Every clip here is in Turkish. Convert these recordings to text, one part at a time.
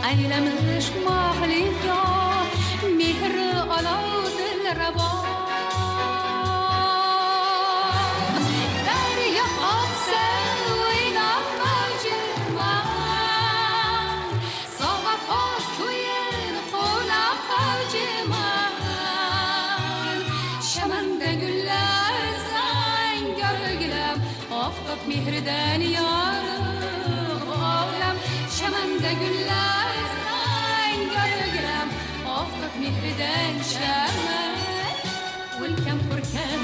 aylamış mahliyo mehri olov dilrabo daryo oqsa o'ynab mavjiman sog'afo ko'yin qo'nab havjiman shamanda gullar sangargilam oftob mehridan yorug' olam shamanda gullar sangargilam oftob mehridan shaman o'lkam ko'rkam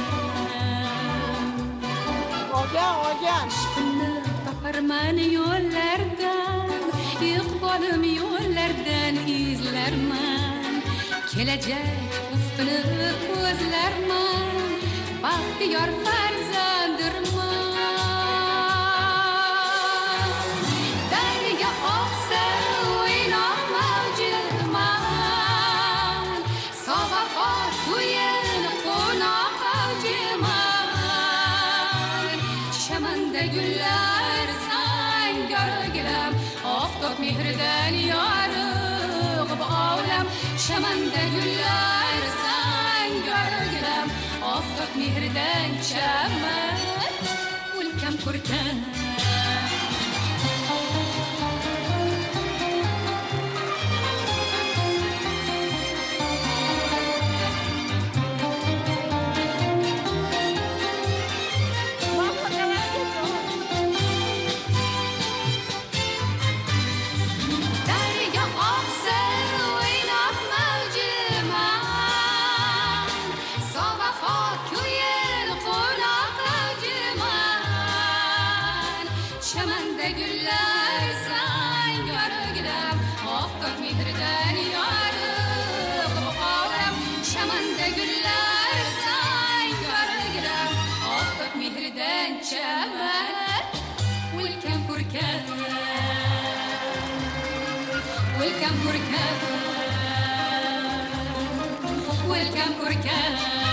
aşkını taparman yo'llardan iqbolim yo'llardan izlarman kelajak ufqini ko'zlarman baxtiyor farzandirman daryo oqsa o'ynoq mavjiman sog'afo to'yin qo'noq avjiman shamanda gullar sangargilam oftob mehridan yorug' bu olam shamanda gullar sangargilam oftob mehridan chaman o'lkam ko'rkam daryo oqsa o'ynab mavjiman sog'afo ko'yin qo'noq avjiman shamanda gullar sangargilam oftob mehridan yorug' bu olam shamanda gullar sangargilam oftob mehridan chaman o'lkam ko'rkam Welcome, Kurkan.